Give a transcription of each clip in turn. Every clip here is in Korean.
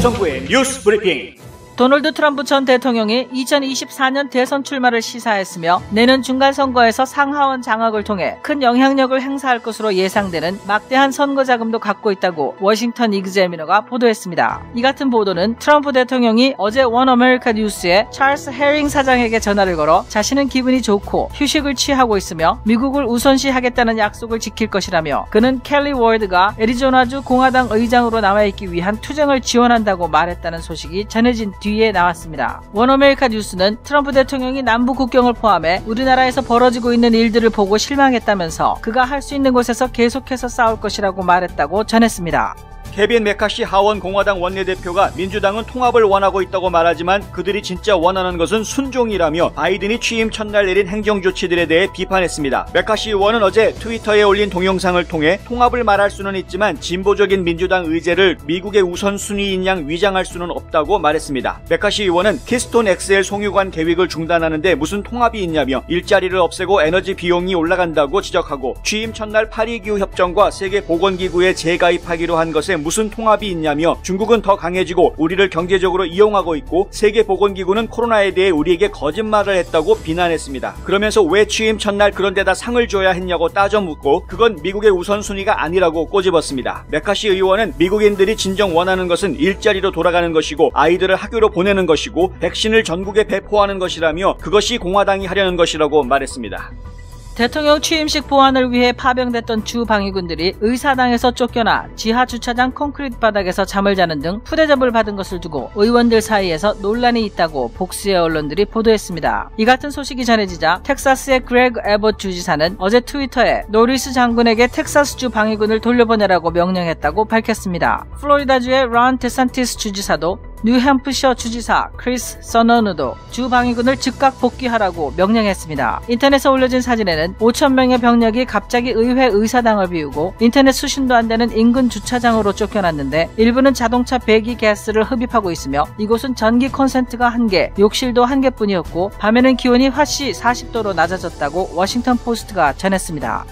김성구의 뉴스 브리핑. 도널드 트럼프 전 대통령이 2024년 대선 출마를 시사했으며 내년 중간선거에서 상하원 장악을 통해 큰 영향력을 행사할 것으로 예상되는 막대한 선거 자금도 갖고 있다고 워싱턴 이그제미너가 보도했습니다. 이 같은 보도는 트럼프 대통령이 어제 원 아메리카 뉴스에 찰스 헤링 사장에게 전화를 걸어 자신은 기분이 좋고 휴식을 취하고 있으며 미국을 우선시하겠다는 약속을 지킬 것이라며 그는 켈리 워드가 애리조나주 공화당 의장으로 남아있기 위한 투쟁을 지원한다고 말했다는 소식이 전해진 뒤에 나왔습니다. 원 아메리카 뉴스는 트럼프 대통령이 남부 국경을 포함해 우리나라에서 벌어지고 있는 일들을 보고 실망했다면서 그가 할 수 있는 곳에서 계속해서 싸울 것이라고 말했다고 전했습니다. 케빈 메카시 하원 공화당 원내대표가 민주당은 통합을 원하고 있다고 말하지만 그들이 진짜 원하는 것은 순종이라며 바이든이 취임 첫날 내린 행정조치들에 대해 비판했습니다. 메카시 의원은 어제 트위터에 올린 동영상을 통해 통합을 말할 수는 있지만 진보적인 민주당 의제를 미국의 우선순위인 양 위장할 수는 없다고 말했습니다. 메카시 의원은 키스톤 XL 송유관 계획을 중단하는데 무슨 통합이 있냐며 일자리를 없애고 에너지 비용이 올라간다고 지적하고 취임 첫날 파리기후 협정과 세계보건기구에 재가입하기로 한 것에 무슨 통합이 있냐며 중국은 더 강해지고 우리를 경제적으로 이용하고 있고 세계보건기구는 코로나에 대해 우리에게 거짓말을 했다고 비난했습니다. 그러면서 왜 취임 첫날 그런 데다 상을 줘야 했냐고 따져 묻고 그건 미국의 우선순위가 아니라고 꼬집었습니다. 메카시 의원은 미국인들이 진정 원하는 것은 일자리로 돌아가는 것이고 아이들을 학교로 보내는 것이고 백신을 전국에 배포하는 것이라며 그것이 공화당이 하려는 것이라고 말했습니다. 대통령 취임식 보안을 위해 파병됐던 주 방위군들이 의사당에서 쫓겨나 지하 주차장 콘크리트 바닥에서 잠을 자는 등 푸대접을 받은 것을 두고 의원들 사이에서 논란이 있다고 복수의 언론들이 보도했습니다. 이 같은 소식이 전해지자 텍사스의 그레그 에봇 주지사는 어제 트위터에 노리스 장군에게 텍사스주 방위군을 돌려보내라고 명령했다고 밝혔습니다. 플로리다주의 론 데산티스 주지사도 뉴햄프셔 주지사 크리스 서너누도 주 방위군을 즉각 복귀하라고 명령했습니다. 인터넷에 올려진 사진에는 5,000명의 병력이 갑자기 의회 의사당을 비우고 인터넷 수신도 안 되는 인근 주차장으로 쫓겨났는데 일부는 자동차 배기 가스를 흡입하고 있으며 이곳은 전기 콘센트가 1개, 욕실도 1개뿐이었고 밤에는 기온이 화씨 40도로 낮아졌다고 워싱턴 포스트가 전했습니다.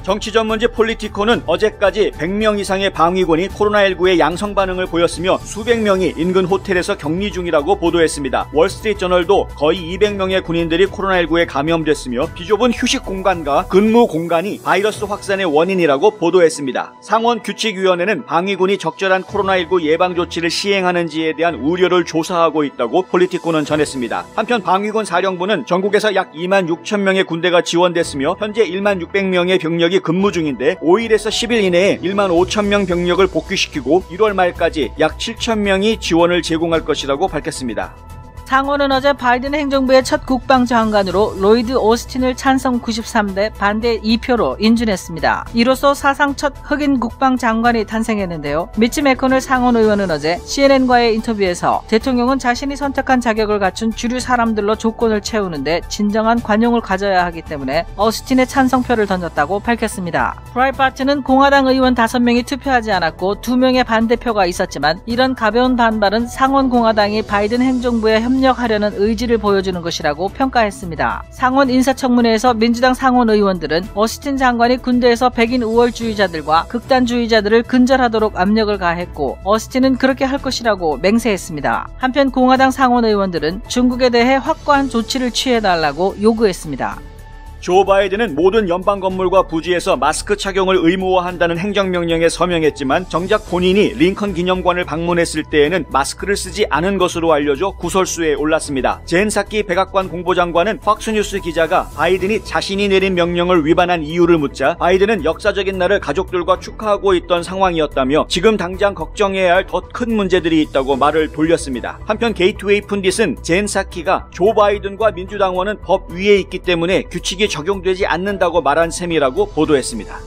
정치 전문지 폴리티코는 어제까지 100명 이상의 방위군이 코로나19에 양성 반응을 보였으며 수백 명이 인근 호텔에서 격리 중이라고 보도했습니다. 월스트리트저널도 거의 200명의 군인들이 코로나19에 감염됐으며 비좁은 휴식 공간과 근무 공간이 바이러스 확산의 원인이라고 보도했습니다. 상원규칙위원회는 방위군이 적절한 코로나19 예방 조치를 시행하는지에 대한 우려를 조사하고 있다고 폴리티코는 전했습니다. 한편 방위군 사령부는 전국에서 약 2만 6천 명의 군대가 지원됐으며 현재 1만 600명의 병력이 근무 중인데 5일에서 10일 이내에 1만 5천 명 병력을 복귀시키고 1월 말까지 약 7천 명이 지원을 제공할 것이라고 밝혔습니다. 상원은 어제 바이든 행정부의 첫 국방장관으로 로이드 오스틴을 찬성 93대 반대 2표로 인준했습니다. 이로써 사상 첫 흑인 국방장관이 탄생했는데요. 미치 매코넬 상원 의원은 어제 CNN과의 인터뷰에서 대통령은 자신이 선택한 자격을 갖춘 주류 사람들로 조건을 채우는데 진정한 관용을 가져야 하기 때문에 오스틴의 찬성표를 던졌다고 밝혔습니다. 브라이트바트는 공화당 의원 5명이 투표하지 않았고 2명의 반대표가 있었지만 이런 가벼운 반발은 상원 공화당이 바이든 행정부에 협력하려는 의지를 보여주는 것이라고 평가했습니다. 상원 인사청문회에서 민주당 상원 의원들은 오스틴 장관이 군대에서 백인 우월주의자들과 극단주의자들을 근절하도록 압력을 가했고 오스틴은 그렇게 할 것이라고 맹세했습니다. 한편 공화당 상원 의원들은 중국에 대해 확고한 조치를 취해달라고 요구했습니다. 조 바이든은 모든 연방 건물과 부지에서 마스크 착용을 의무화한다는 행정명령에 서명했지만 정작 본인이 링컨 기념관을 방문했을 때에는 마스크를 쓰지 않은 것으로 알려져 구설수에 올랐습니다. 젠 사키 백악관 공보장관은 팍스뉴스 기자가 바이든이 자신이 내린 명령을 위반한 이유를 묻자 바이든은 역사적인 날을 가족들과 축하하고 있던 상황이었다며 지금 당장 걱정해야 할 더 큰 문제들이 있다고 말을 돌렸습니다. 한편 게이트웨이 푼딧은 젠 사키가 조 바이든과 민주당원은 법 위에 있기 때문에 규칙이 적용되지 않는다고 말한 셈이라고 보도했습니다.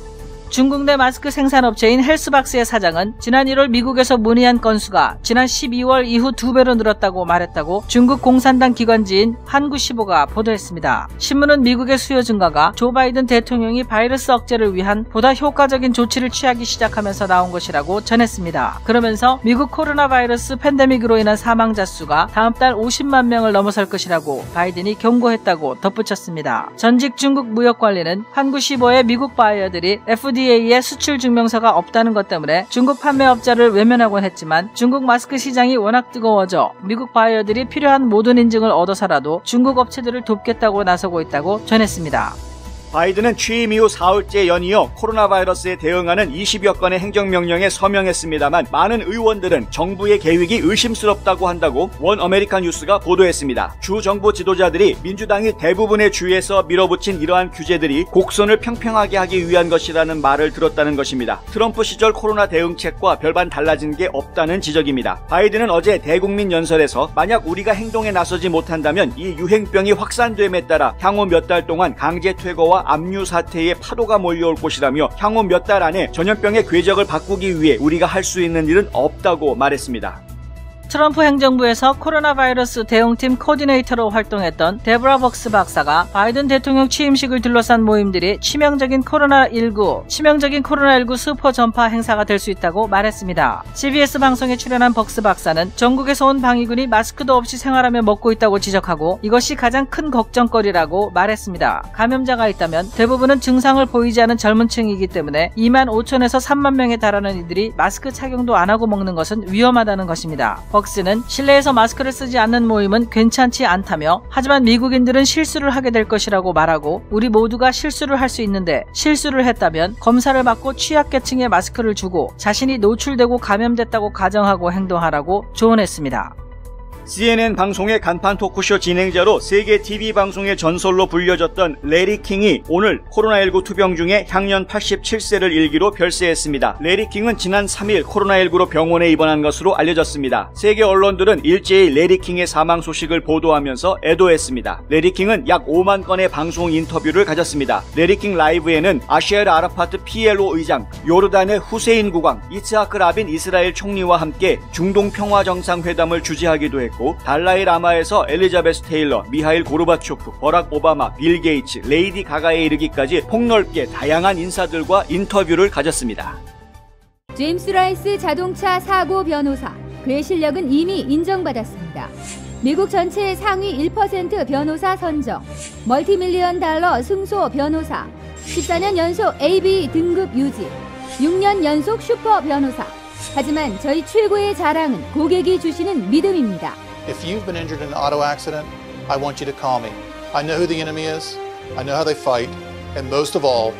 중국 내 마스크 생산업체인 헬스박스의 사장은 지난 1월 미국에서 문의한 건수가 지난 12월 이후 2배로 늘었다고 말했다고 중국 공산당 기관지인 한구시보가 보도했습니다. 신문은 미국의 수요 증가가 조 바이든 대통령이 바이러스 억제를 위한 보다 효과적인 조치를 취하기 시작하면서 나온 것이라고 전했습니다. 그러면서 미국 코로나 바이러스 팬데믹으로 인한 사망자 수가 다음 달 50만 명을 넘어설 것이라고 바이든이 경고했다고 덧붙였습니다. 전직 중국 무역관리는 한구시보의 미국 바이어들이 FDA FDA에 수출 증명서가 없다는 것 때문에 중국 판매업자를 외면하곤 했지만 중국 마스크 시장이 워낙 뜨거워져 미국 바이어들이 필요한 모든 인증을 얻어서라도 중국 업체들을 돕겠다고 나서고 있다고 전했습니다. 바이든은 취임 이후 4흘째 연이어 코로나 바이러스에 대응하는 20여 건의 행정명령에 서명했습니다만 많은 의원들은 정부의 계획이 의심스럽다고 한다고 원 아메리칸 뉴스가 보도했습니다. 주 정부 지도자들이 민주당이 대부분의 주에서 밀어붙인 이러한 규제들이 곡선을 평평하게 하기 위한 것이라는 말을 들었다는 것입니다. 트럼프 시절 코로나 대응책과 별반 달라진 게 없다는 지적입니다. 바이든은 어제 대국민 연설에서 만약 우리가 행동에 나서지 못한다면 이 유행병이 확산됨에 따라 향후 몇 달 동안 강제 퇴거와 압류 사태의 파도가 몰려올 것이라며 향후 몇 달 안에 전염병의 궤적을 바꾸기 위해 우리가 할 수 있는 일은 없다고 말했습니다. 트럼프 행정부에서 코로나 바이러스 대응팀 코디네이터로 활동했던 데브라 벅스 박사가 바이든 대통령 취임식을 둘러싼 모임들이 치명적인 코로나19 슈퍼 전파 행사가 될 수 있다고 말했습니다. CBS 방송에 출연한 벅스 박사는 전국에서 온 방위군이 마스크도 없이 생활하며 먹고 있다고 지적하고 이것이 가장 큰 걱정거리라고 말했습니다. 감염자가 있다면 대부분은 증상을 보이지 않은 젊은 층이기 때문에 2만 5천에서 3만 명에 달하는 이들이 마스크 착용도 안 하고 먹는 것은 위험하다는 것입니다. 벅스는 실내에서 마스크를 쓰지 않는 모임은 괜찮지 않다며 하지만 미국인들은 실수를 하게 될 것이라고 말하고 우리 모두가 실수를 할 수 있는데 실수를 했다면 검사를 받고 취약계층에 마스크를 주고 자신이 노출되고 감염됐다고 가정하고 행동하라고 조언했습니다. CNN 방송의 간판 토크쇼 진행자로 세계 TV 방송의 전설로 불려졌던 레리 킹이 오늘 코로나19 투병 중에 향년 87세를 일기로 별세했습니다. 레리 킹은 지난 3일 코로나19로 병원에 입원한 것으로 알려졌습니다. 세계 언론들은 일제히 레리 킹의 사망 소식을 보도하면서 애도했습니다. 레리 킹은 약 5만 건의 방송 인터뷰를 가졌습니다. 레리 킹 라이브에는 아시엘 아라파트 PLO 의장, 요르단의 후세인 국왕, 이츠하크 라빈 이스라엘 총리와 함께 중동 평화 정상회담을 주재하기도 했고 달라이 라마에서 엘리자베스 테일러, 미하일 고르바초프, 버락 오바마, 빌 게이츠, 레이디 가가에 이르기까지 폭넓게 다양한 인사들과 인터뷰를 가졌습니다. 제임스 라이스 자동차 사고 변호사, 그의 실력은 이미 인정받았습니다. 미국 전체의 상위 1% 변호사 선정, 멀티밀리언 달러 승소 변호사, 14년 연속 AB 등급 유지, 6년 연속 슈퍼 변호사. 하지만 저희 최고의 자랑은 고객이 주시는 믿음입니다. If you've been injured in an auto accident, I want you to call me. I know who the enemy is, I know how they fight, and most of all,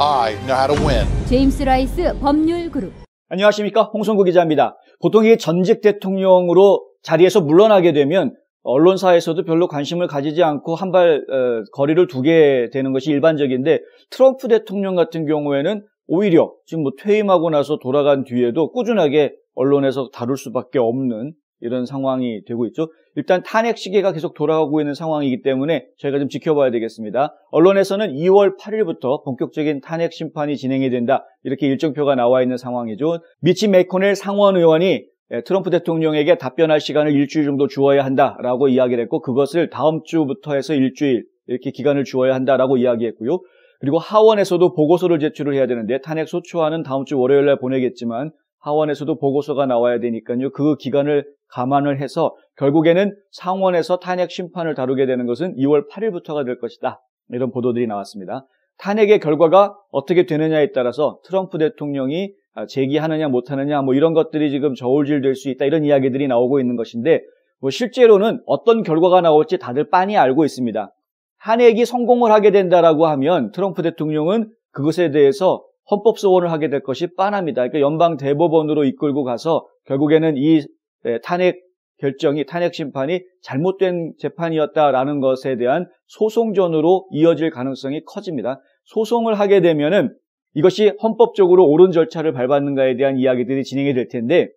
I know how to win. 제임스 라이스 법률 그룹. 안녕하십니까, 홍성구 기자입니다. 보통 이 전직 대통령으로 자리에서 물러나게 되면 언론사에서도 별로 관심을 가지지 않고 한 발 거리를 두게 되는 것이 일반적인데 트럼프 대통령 같은 경우에는 오히려 지금 퇴임하고 나서 돌아간 뒤에도 꾸준하게 언론에서 다룰 수밖에 없는 이런 상황이 되고 있죠. 일단 탄핵 시기가 계속 돌아가고 있는 상황이기 때문에 저희가 좀 지켜봐야 되겠습니다. 언론에서는 2월 8일부터 본격적인 탄핵 심판이 진행이 된다, 이렇게 일정표가 나와 있는 상황이죠. 미치 맥코넬 상원 의원이 트럼프 대통령에게 답변할 시간을 일주일 정도 주어야 한다라고 이야기를 했고, 그것을 다음 주부터 해서 일주일 이렇게 기간을 주어야 한다라고 이야기했고요. 그리고 하원에서도 보고서를 제출을 해야 되는데 탄핵 소추안은 다음 주 월요일날 보내겠지만 하원에서도 보고서가 나와야 되니까요. 그 기간을 감안을 해서 결국에는 상원에서 탄핵 심판을 다루게 되는 것은 2월 8일부터가 될 것이다, 이런 보도들이 나왔습니다. 탄핵의 결과가 어떻게 되느냐에 따라서 트럼프 대통령이 제기하느냐 못하느냐 이런 것들이 지금 저울질될 수 있다, 이런 이야기들이 나오고 있는 것인데 실제로는 어떤 결과가 나올지 다들 빤히 알고 있습니다. 탄핵이 성공을 하게 된다라고 하면 트럼프 대통령은 그것에 대해서 헌법 소원을 하게 될 것이 빤합니다. 그러니까 연방 대법원으로 이끌고 가서 결국에는 이 탄핵 결정이, 탄핵 심판이 잘못된 재판이었다라는 것에 대한 소송전으로 이어질 가능성이 커집니다. 소송을 하게 되면은 이것이 헌법적으로 옳은 절차를 밟았는가에 대한 이야기들이 진행이 될 텐데,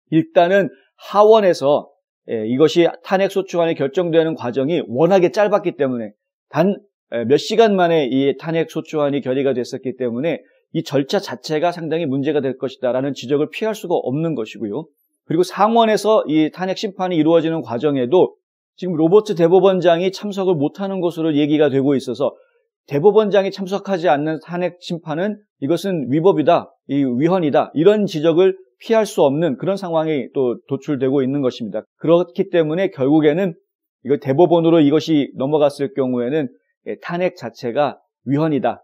일단은 하원에서 이것이 탄핵 소추안이 결정되는 과정이 워낙에 짧았기 때문에, 단 몇 시간 만에 이 탄핵 소추안이 결의가 됐었기 때문에 이 절차 자체가 상당히 문제가 될 것이다라는 지적을 피할 수가 없는 것이고요. 그리고 상원에서 이 탄핵 심판이 이루어지는 과정에도 지금 로버트 대법원장이 참석을 못하는 것으로 얘기가 되고 있어서 대법원장이 참석하지 않는 탄핵 심판은 이것은 위법이다, 이 위헌이다, 이런 지적을 피할 수 없는 그런 상황이 또 도출되고 있는 것입니다. 그렇기 때문에 결국에는 이거 대법원으로 이것이 넘어갔을 경우에는 탄핵 자체가 위헌이다,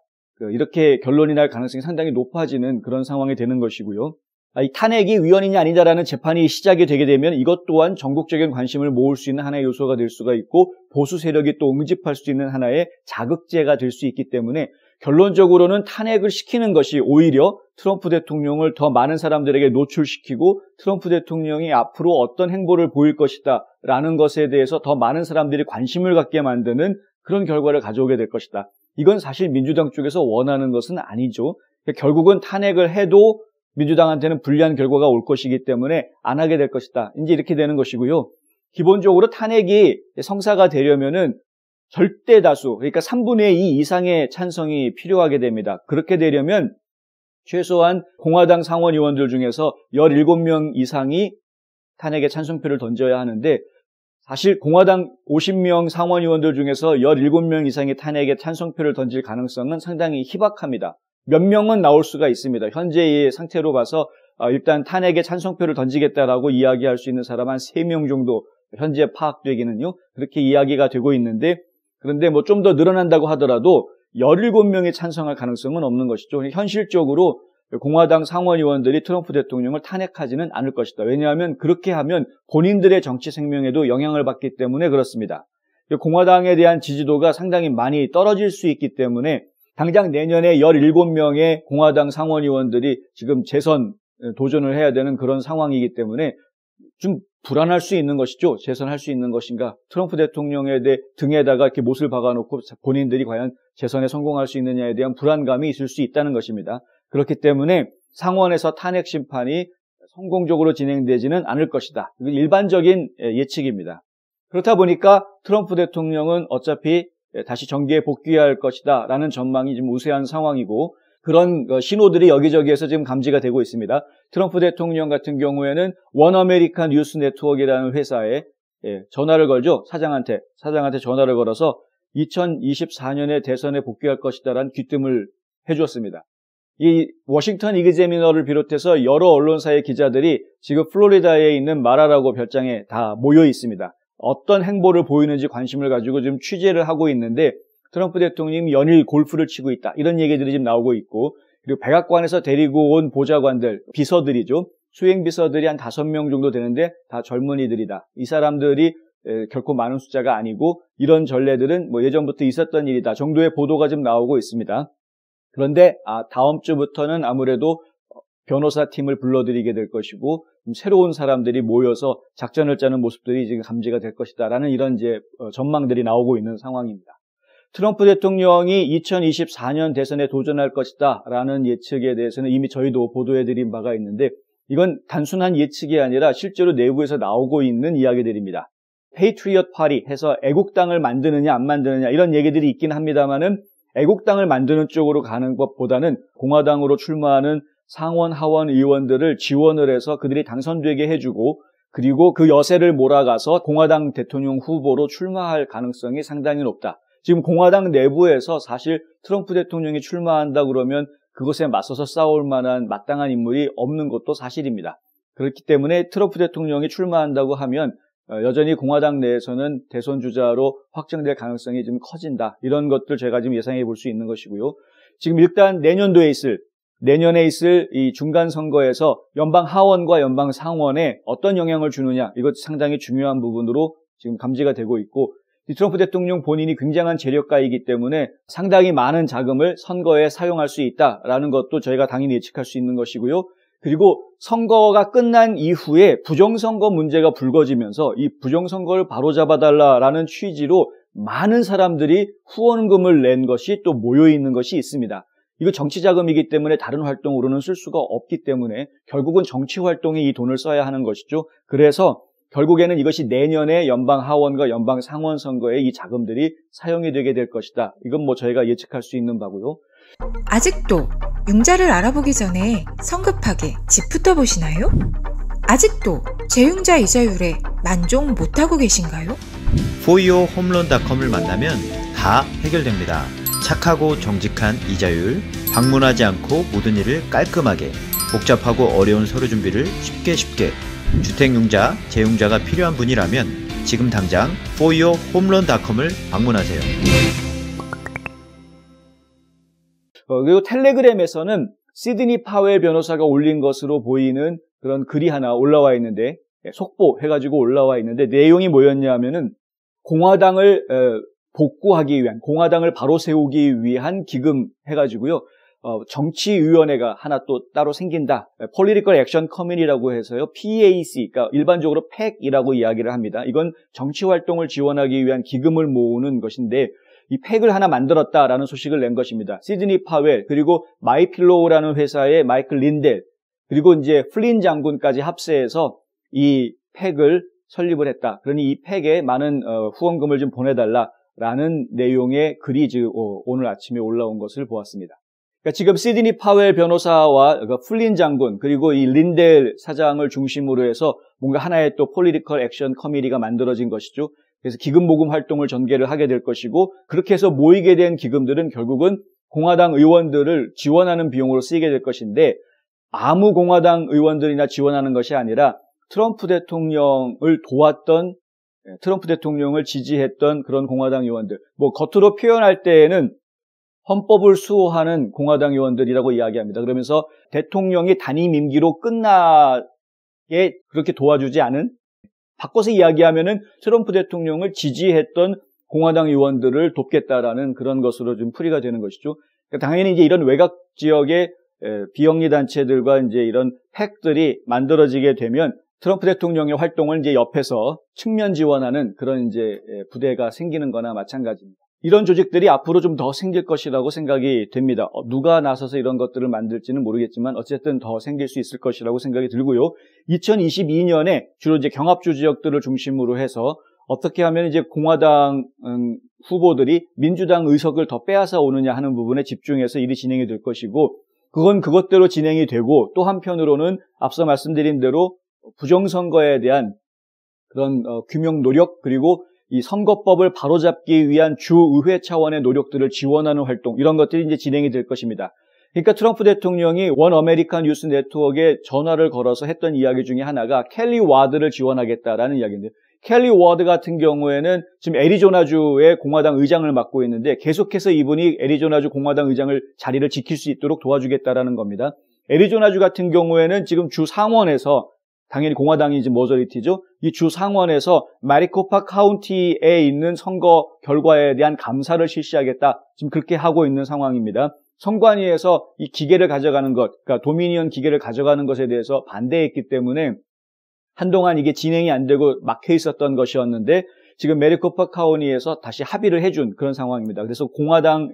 이렇게 결론이 날 가능성이 상당히 높아지는 그런 상황이 되는 것이고요. 이 탄핵이 위헌이냐 아니냐라는 재판이 시작이 되게 되면 이것 또한 전국적인 관심을 모을 수 있는 하나의 요소가 될 수가 있고 보수 세력이 또 응집할 수 있는 하나의 자극제가 될 수 있기 때문에 결론적으로는 탄핵을 시키는 것이 오히려 트럼프 대통령을 더 많은 사람들에게 노출시키고 트럼프 대통령이 앞으로 어떤 행보를 보일 것이다 라는 것에 대해서 더 많은 사람들이 관심을 갖게 만드는 그런 결과를 가져오게 될 것이다. 이건 사실 민주당 쪽에서 원하는 것은 아니죠. 결국은 탄핵을 해도 민주당한테는 불리한 결과가 올 것이기 때문에 안 하게 될 것이다. 이제 이렇게 되는 것이고요. 기본적으로 탄핵이 성사가 되려면은 절대 다수, 그러니까 3분의 2 이상의 찬성이 필요하게 됩니다. 그렇게 되려면 최소한 공화당 상원 의원들 중에서 17명 이상이 탄핵에 찬성표를 던져야 하는데 사실 공화당 50명 상원 의원들 중에서 17명 이상의 탄핵에 찬성표를 던질 가능성은 상당히 희박합니다. 몇 명은 나올 수가 있습니다. 현재의 상태로 봐서 일단 탄핵에 찬성표를 던지겠다라고 이야기할 수 있는 사람 한 3명 정도 현재 파악되기는요. 그렇게 이야기가 되고 있는데 그런데 뭐 좀 더 늘어난다고 하더라도 17명이 찬성할 가능성은 없는 것이죠. 현실적으로 공화당 상원 의원들이 트럼프 대통령을 탄핵하지는 않을 것이다. 왜냐하면 그렇게 하면 본인들의 정치 생명에도 영향을 받기 때문에 그렇습니다. 공화당에 대한 지지도가 상당히 많이 떨어질 수 있기 때문에 당장 내년에 17명의 공화당 상원 의원들이 지금 재선 도전을 해야 되는 그런 상황이기 때문에 좀 불안할 수 있는 것이죠. 재선할 수 있는 것인가. 트럼프 대통령에 대해 등에다가 이렇게 못을 박아놓고 본인들이 과연 재선에 성공할 수 있느냐에 대한 불안감이 있을 수 있다는 것입니다. 그렇기 때문에 상원에서 탄핵 심판이 성공적으로 진행되지는 않을 것이다. 이건 일반적인 예측입니다. 그렇다 보니까 트럼프 대통령은 어차피 다시 정계에 복귀할 것이다 라는 전망이 지금 우세한 상황이고 그런 신호들이 여기저기에서 지금 감지가 되고 있습니다. 트럼프 대통령 같은 경우에는 원 아메리칸 뉴스 네트워크라는 회사에 전화를 걸죠. 사장한테 전화를 걸어서 2024년에 대선에 복귀할 것이다라는 귀뜸을 해주었습니다. 이 워싱턴 이그제미너를 비롯해서 여러 언론사의 기자들이 지금 플로리다에 있는 마라라고 별장에 다 모여 있습니다. 어떤 행보를 보이는지 관심을 가지고 지금 취재를 하고 있는데 트럼프 대통령이 연일 골프를 치고 있다. 이런 얘기들이 지금 나오고 있고 그리고 백악관에서 데리고 온 보좌관들, 비서들이죠. 수행비서들이 한 5명 정도 되는데 다 젊은이들이다. 이 사람들이 결코 많은 숫자가 아니고 이런 전례들은 뭐 예전부터 있었던 일이다 정도의 보도가 지금 나오고 있습니다. 그런데 다음 주부터는 아무래도 변호사 팀을 불러들이게 될 것이고 새로운 사람들이 모여서 작전을 짜는 모습들이 지금 감지가 될 것이다라는 이런 이제 전망들이 나오고 있는 상황입니다. 트럼프 대통령이 2024년 대선에 도전할 것이다라는 예측에 대해서는 이미 저희도 보도해드린 바가 있는데 이건 단순한 예측이 아니라 실제로 내부에서 나오고 있는 이야기들입니다. 페이트리엇 파리 해서 애국당을 만드느냐 안 만드느냐 이런 얘기들이 있긴 합니다만은 애국당을 만드는 쪽으로 가는 것보다는 공화당으로 출마하는 상원 하원 의원들을 지원을 해서 그들이 당선되게 해주고 그리고 그 여세를 몰아가서 공화당 대통령 후보로 출마할 가능성이 상당히 높다. 지금 공화당 내부에서 사실 트럼프 대통령이 출마한다 그러면 그것에 맞서서 싸울 만한 마땅한 인물이 없는 것도 사실입니다. 그렇기 때문에 트럼프 대통령이 출마한다고 하면 여전히 공화당 내에서는 대선 주자로 확정될 가능성이 좀 커진다. 이런 것들 제가 지금 예상해 볼 수 있는 것이고요. 지금 일단 내년에 있을 이 중간 선거에서 연방 하원과 연방 상원에 어떤 영향을 주느냐 이것 상당히 중요한 부분으로 지금 감지가 되고 있고 트럼프 대통령 본인이 굉장한 재력가이기 때문에 상당히 많은 자금을 선거에 사용할 수 있다라는 것도 저희가 당연히 예측할 수 있는 것이고요. 그리고 선거가 끝난 이후에 부정선거 문제가 불거지면서 이 부정선거를 바로잡아달라라는 취지로 많은 사람들이 후원금을 낸 것이 또 모여있는 것이 있습니다. 이거 정치자금이기 때문에 다른 활동으로는 쓸 수가 없기 때문에 결국은 정치활동에 이 돈을 써야 하는 것이죠. 그래서 결국에는 이것이 내년에 연방 하원과 연방 상원 선거에 이 자금들이 사용이 되게 될 것이다. 이건 뭐 저희가 예측할 수 있는 바고요. 아직도 융자를 알아보기 전에 성급하게 집부터 보시나요? 아직도 재융자 이자율에 만족 못하고 계신가요? foyohomeloan.com을 만나면 다 해결됩니다. 착하고 정직한 이자율, 방문하지 않고 모든 일을 깔끔하게, 복잡하고 어려운 서류 준비를 쉽게 주택융자, 재융자가 필요한 분이라면 지금 당장 foyohomeloan.com을 방문하세요. 그리고 텔레그램에서는 시드니 파웰 변호사가 올린 것으로 보이는 그런 글이 하나 올라와 있는데, 속보해가지고 올라와 있는데, 내용이 뭐였냐 하면은 공화당을 복구하기 위한, 공화당을 바로 세우기 위한 기금 해가지고요, 정치위원회가 하나 또 따로 생긴다. Political Action Committee라고 해서요, PAC, 그러니까 일반적으로 PAC이라고 이야기를 합니다. 이건 정치활동을 지원하기 위한 기금을 모으는 것인데, 이 팩을 하나 만들었다라는 소식을 낸 것입니다. 시드니 파웰, 그리고 마이필로우라는 회사의 마이클 린델, 그리고 이제 플린 장군까지 합세해서 이 팩을 설립을 했다. 그러니 이 팩에 많은 후원금을 좀 보내달라라는 내용의 글이 오늘 아침에 올라온 것을 보았습니다. 그러니까 지금 시드니 파웰 변호사와 플린 장군, 그리고 이 린델 사장을 중심으로 해서 뭔가 하나의 또 폴리티컬 액션 커미티가 만들어진 것이죠. 그래서 기금 모금 활동을 전개를 하게 될 것이고, 그렇게 해서 모이게 된 기금들은 결국은 공화당 의원들을 지원하는 비용으로 쓰이게 될 것인데, 아무 공화당 의원들이나 지원하는 것이 아니라 트럼프 대통령을 도왔던, 트럼프 대통령을 지지했던 그런 공화당 의원들, 겉으로 표현할 때에는 헌법을 수호하는 공화당 의원들이라고 이야기합니다. 그러면서 대통령이 단임 임기로 끝나게 그렇게 도와주지 않은, 바꿔서 이야기하면은 트럼프 대통령을 지지했던 공화당 의원들을 돕겠다라는 그런 것으로 좀 풀이가 되는 것이죠. 그러니까 당연히 이제 이런 외곽 지역의 비영리 단체들과 이제 이런 팩들이 만들어지게 되면 트럼프 대통령의 활동을 이제 옆에서 측면 지원하는 그런 이제 부대가 생기는 거나 마찬가지입니다. 이런 조직들이 앞으로 좀 더 생길 것이라고 생각이 됩니다. 누가 나서서 이런 것들을 만들지는 모르겠지만 어쨌든 더 생길 수 있을 것이라고 생각이 들고요. 2022년에 주로 이제 경합주 지역들을 중심으로 해서 어떻게 하면 이제 공화당 후보들이 민주당 의석을 더 빼앗아 오느냐 하는 부분에 집중해서 일이 진행이 될 것이고, 그건 그것대로 진행이 되고, 또 한편으로는 앞서 말씀드린 대로 부정선거에 대한 그런 규명 노력, 그리고 이 선거법을 바로잡기 위한 주의회 차원의 노력들을 지원하는 활동, 이런 것들이 이제 진행이 될 것입니다. 그러니까 트럼프 대통령이 원 아메리칸 뉴스 네트워크에 전화를 걸어서 했던 이야기 중에 하나가 켈리 와드를 지원하겠다라는 이야기인데, 켈리 와드 같은 경우에는 지금 애리조나주의 공화당 의장을 맡고 있는데 계속해서 이분이 애리조나주 공화당 의장을 자리를 지킬 수 있도록 도와주겠다라는 겁니다. 애리조나주 같은 경우에는 지금 주 상원에서, 당연히 공화당이 이제 머저리티죠. 이 주 상원에서 마리코파 카운티에 있는 선거 결과에 대한 감사를 실시하겠다. 지금 그렇게 하고 있는 상황입니다. 선관위에서 이 기계를 가져가는 것, 그러니까 도미니언 기계를 가져가는 것에 대해서 반대했기 때문에 한동안 이게 진행이 안 되고 막혀 있었던 것이었는데, 지금 메리코파 카운티에서 다시 합의를 해준 그런 상황입니다. 그래서 공화당이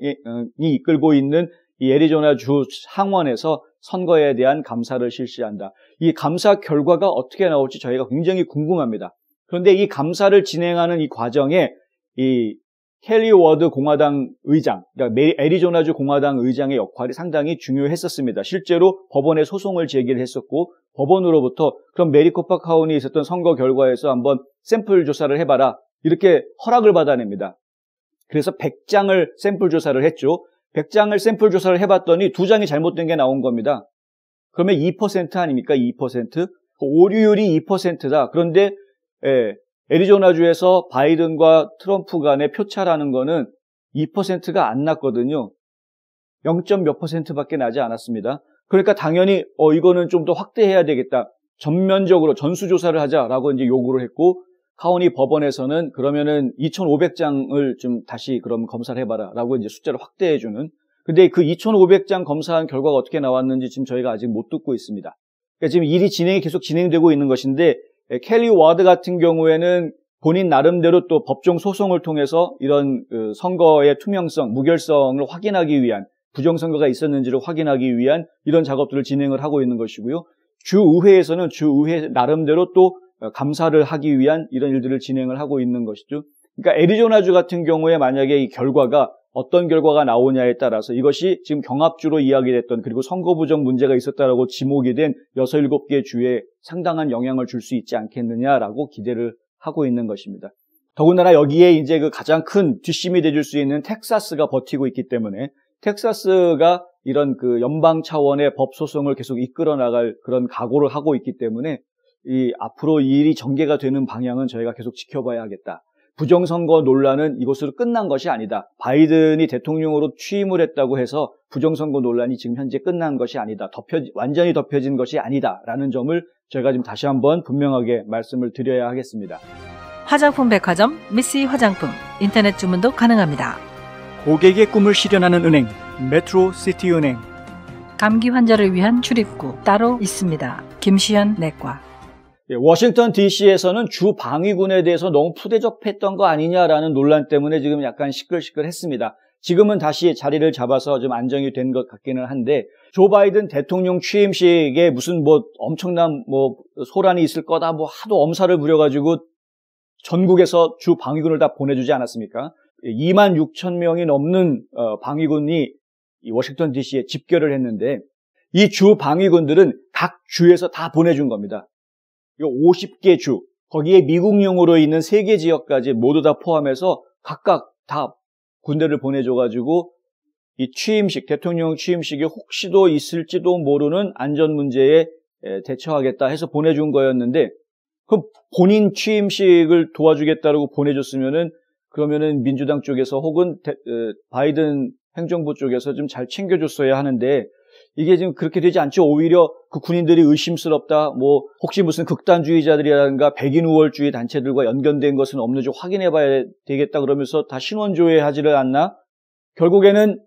이끌고 있는 이 애리조나 주 상원에서 선거에 대한 감사를 실시한다. 이 감사 결과가 어떻게 나올지 저희가 굉장히 궁금합니다. 그런데 이 감사를 진행하는 이 과정에 이 켈리 워드 공화당 의장, 그러니까 애리조나주 공화당 의장의 역할이 상당히 중요했었습니다. 실제로 법원에 소송을 제기를 했었고, 법원으로부터 그럼 메리코파 카운티에 있었던 선거 결과에서 한번 샘플 조사를 해봐라, 이렇게 허락을 받아냅니다. 그래서 100장을 샘플 조사를 했죠. 100장을 샘플 조사를 해봤더니 2장이 잘못된 게 나온 겁니다. 그러면 2% 아닙니까? 2%. 오류율이 2%다. 그런데 애리조나주에서 바이든과 트럼프 간의 표차라는 거는 2%가 안 났거든요. 0. 몇 %밖에 나지 않았습니다. 그러니까 당연히 이거는 좀 더 확대해야 되겠다. 전면적으로 전수조사를 하자라고 이제 요구를 했고, 카운티 법원에서는 그러면은 2,500장을 좀 다시 그럼 검사를 해봐라라고 이제 숫자를 확대해주는. 근데 그 2,500장 검사한 결과가 어떻게 나왔는지 지금 저희가 아직 못 듣고 있습니다. 그러니까 지금 일이 계속 진행되고 있는 것인데, 켈리 와드 같은 경우에는 본인 나름대로 또 법정 소송을 통해서 이런 선거의 투명성, 무결성을 확인하기 위한, 부정선거가 있었는지를 확인하기 위한 이런 작업들을 진행을 하고 있는 것이고요. 주의회에서는 주의회 나름대로 또 감사를 하기 위한 이런 일들을 진행을 하고 있는 것이죠. 그러니까 애리조나주 같은 경우에 만약에 이 결과가 어떤 결과가 나오냐에 따라서 이것이 지금 경합주로 이야기됐던, 그리고 선거 부정 문제가 있었다라고 지목이 된 6, 7개 주에 상당한 영향을 줄 수 있지 않겠느냐라고 기대를 하고 있는 것입니다. 더군다나 여기에 이제 그 가장 큰 뒷심이 돼줄 수 있는 텍사스가 버티고 있기 때문에, 텍사스가 이런 그 연방 차원의 법 소송을 계속 이끌어 나갈 그런 각오를 하고 있기 때문에 이 앞으로 이 일이 전개가 되는 방향은 저희가 계속 지켜봐야 하겠다. 부정선거 논란은 이것으로 끝난 것이 아니다. 바이든이 대통령으로 취임을 했다고 해서 부정선거 논란이 지금 현재 끝난 것이 아니다. 완전히 덮여진 것이 아니다라는 점을 저희가 지금 다시 한번 분명하게 말씀을 드려야 하겠습니다. 화장품 백화점 미쓰이 화장품 인터넷 주문도 가능합니다. 고객의 꿈을 실현하는 은행 메트로시티은행. 감기 환자를 위한 출입구 따로 있습니다. 김시현 내과. 워싱턴 DC에서는 주 방위군에 대해서 너무 푸대접했던 거 아니냐라는 논란 때문에 지금 약간 시끌시끌했습니다. 지금은 다시 자리를 잡아서 좀 안정이 된 것 같기는 한데, 조 바이든 대통령 취임식에 무슨 엄청난 소란이 있을 거다 하도 엄살을 부려가지고 전국에서 주 방위군을 다 보내주지 않았습니까? 2만 6천 명이 넘는 방위군이 이 워싱턴 DC에 집결을 했는데, 이 주 방위군들은 각 주에서 다 보내준 겁니다. 50개 주, 거기에 미국령으로 있는 3개 지역까지 모두 다 포함해서 각각 다 군대를 보내줘가지고 이 대통령 취임식이 혹시도 있을지도 모르는 안전 문제에 대처하겠다 해서 보내준 거였는데, 그럼 본인 취임식을 도와주겠다고 보내줬으면은, 그러면은 민주당 쪽에서 혹은 바이든 행정부 쪽에서 좀 잘 챙겨줬어야 하는데, 이게 지금 그렇게 되지 않죠. 오히려 그 군인들이 의심스럽다, 혹시 무슨 극단주의자들이라든가 백인 우월주의 단체들과 연결된 것은 없는지 확인해 봐야 되겠다 그러면서 다 신원조회하지를 않나? 결국에는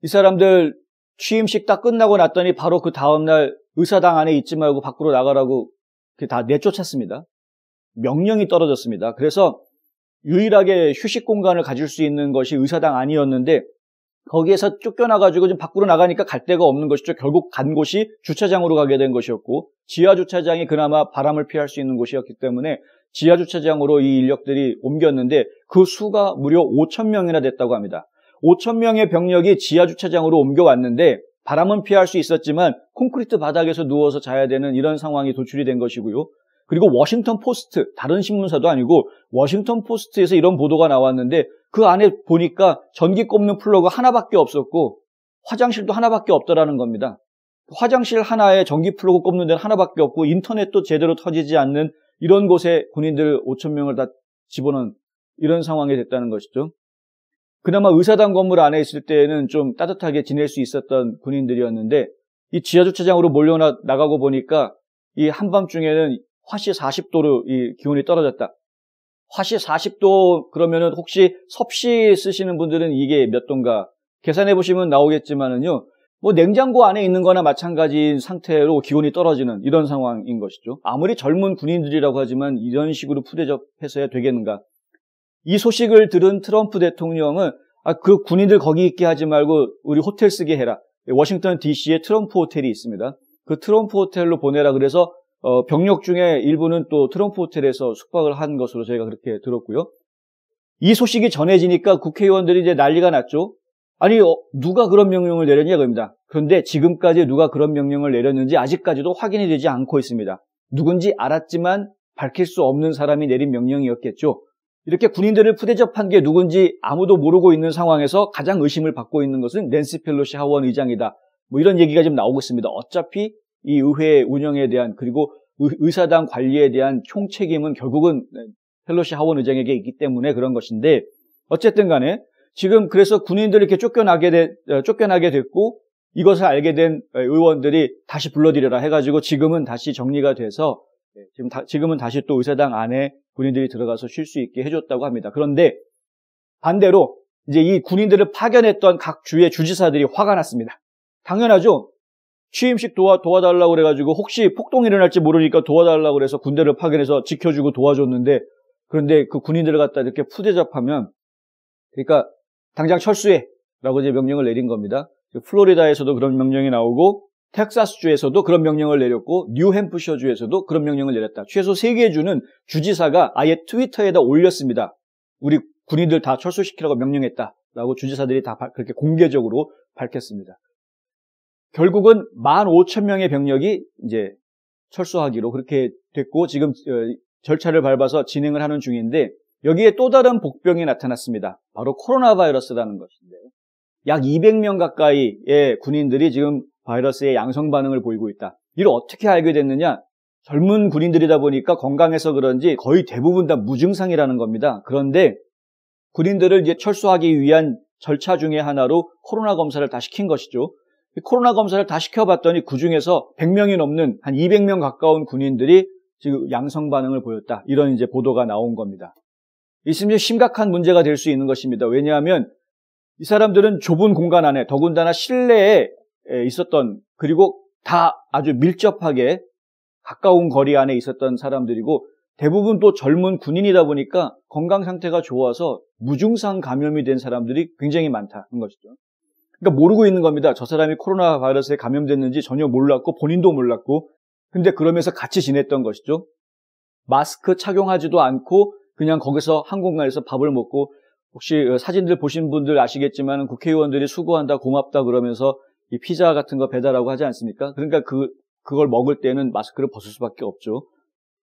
이 사람들 취임식 딱 끝나고 났더니 바로 그 다음날 의사당 안에 있지 말고 밖으로 나가라고 다 내쫓았습니다. 명령이 떨어졌습니다. 그래서 유일하게 휴식 공간을 가질 수 있는 것이 의사당 안이었는데, 거기에서 쫓겨나가지고 지금 밖으로 나가니까 갈 데가 없는 것이죠. 결국 간 곳이 주차장으로 가게 된 것이었고, 지하 주차장이 그나마 바람을 피할 수 있는 곳이었기 때문에 지하 주차장으로 이 인력들이 옮겼는데, 그 수가 무려 5천 명이나 됐다고 합니다. 5천 명의 병력이 지하 주차장으로 옮겨왔는데 바람은 피할 수 있었지만 콘크리트 바닥에서 누워서 자야 되는 이런 상황이 도출이 된 것이고요. 그리고 워싱턴 포스트, 다른 신문사도 아니고 워싱턴 포스트에서 이런 보도가 나왔는데, 그 안에 보니까 전기 꼽는 플러그 하나밖에 없었고 화장실도 하나밖에 없더라는 겁니다. 화장실 하나에 전기 플러그 꼽는 데는 하나밖에 없고 인터넷도 제대로 터지지 않는 이런 곳에 군인들 5천 명을 다 집어넣은 이런 상황이 됐다는 것이죠. 그나마 의사당 건물 안에 있을 때는 좀 따뜻하게 지낼 수 있었던 군인들이었는데, 이 지하주차장으로 나가고 보니까 이 한밤중에는 화씨 40도로 이 기온이 떨어졌다. 화씨 40도 그러면은 혹시 섭씨 쓰시는 분들은 이게 몇 도인가 계산해 보시면 나오겠지만은요, 냉장고 안에 있는 거나 마찬가지인 상태로 기온이 떨어지는 이런 상황인 것이죠. 아무리 젊은 군인들이라고 하지만 이런 식으로 푸대접해서야 되겠는가. 이 소식을 들은 트럼프 대통령은 그 군인들 거기 있게 하지 말고 우리 호텔 쓰게 해라. 워싱턴 DC에 트럼프 호텔이 있습니다. 그 트럼프 호텔로 보내라 그래서 병력 중에 일부는 또 트럼프 호텔에서 숙박을 한 것으로 저희가 그렇게 들었고요. 이 소식이 전해지니까 국회의원들이 이제 난리가 났죠. 아니, 누가 그런 명령을 내렸냐 그럽니다. 그런데 지금까지 누가 그런 명령을 내렸는지 아직까지도 확인이 되지 않고 있습니다. 누군지 알았지만 밝힐 수 없는 사람이 내린 명령이었겠죠. 이렇게 군인들을 푸대접한 게 누군지 아무도 모르고 있는 상황에서 가장 의심을 받고 있는 것은 낸시 펠로시 하원 의장이다. 이런 얘기가 지금 나오고 있습니다. 어차피 이 의회 운영에 대한, 그리고 의사당 관리에 대한 총책임은 결국은 펠로시 하원 의장에게 있기 때문에 그런 것인데, 어쨌든 간에 지금 그래서 군인들이 이렇게 쫓겨나게 됐고, 이것을 알게 된 의원들이 다시 불러들여라 해가지고 지금은 다시 정리가 돼서 지금은 다시 또 의사당 안에 군인들이 들어가서 쉴 수 있게 해줬다고 합니다. 그런데 반대로 이제 이 군인들을 파견했던 각 주의 주지사들이 화가 났습니다. 당연하죠. 취임식 도와달라고 그래가지고 혹시 폭동이 일어날지 모르니까 도와달라고 그래서 군대를 파견해서 지켜주고 도와줬는데, 그런데 그 군인들을 갖다 이렇게 푸대접하면, 그러니까 당장 철수해라고 이제 명령을 내린 겁니다. 플로리다에서도 그런 명령이 나오고 텍사스주에서도 그런 명령을 내렸고 뉴햄프셔주에서도 그런 명령을 내렸다. 최소 3개 주는 주지사가 아예 트위터에다 올렸습니다. 우리 군인들 다 철수시키라고 명령했다라고 주지사들이 다 그렇게 공개적으로 밝혔습니다. 결국은 15,000명의 병력이 이제 철수하기로 그렇게 됐고, 지금 절차를 밟아서 진행을 하는 중인데, 여기에 또 다른 복병이 나타났습니다. 바로 코로나 바이러스라는 것인데, 약 200명 가까이의 군인들이 지금 바이러스의 양성 반응을 보이고 있다. 이를 어떻게 알게 됐느냐? 젊은 군인들이다 보니까 건강해서 그런지 거의 대부분 다 무증상이라는 겁니다. 그런데 군인들을 이제 철수하기 위한 절차 중에 하나로 코로나 검사를 다 시킨 것이죠. 코로나 검사를 다 시켜봤더니 그중에서 100명이 넘는 한 200명 가까운 군인들이 지금 양성 반응을 보였다. 이런 이제 보도가 나온 겁니다. 있으면 심각한 문제가 될 수 있는 것입니다. 왜냐하면 이 사람들은 좁은 공간 안에 더군다나 실내에 있었던, 그리고 다 아주 밀접하게 가까운 거리 안에 있었던 사람들이고 대부분 또 젊은 군인이다 보니까 건강 상태가 좋아서 무증상 감염이 된 사람들이 굉장히 많다는 것이죠. 그러니까 모르고 있는 겁니다. 저 사람이 코로나 바이러스에 감염됐는지 전혀 몰랐고 본인도 몰랐고, 근데 그러면서 같이 지냈던 것이죠. 마스크 착용하지도 않고 그냥 거기서 한 공간에서 밥을 먹고, 혹시 사진들 보신 분들 아시겠지만 국회의원들이 수고한다 고맙다 그러면서 이 피자 같은 거 배달하고 하지 않습니까? 그러니까 그걸 먹을 때는 마스크를 벗을 수밖에 없죠.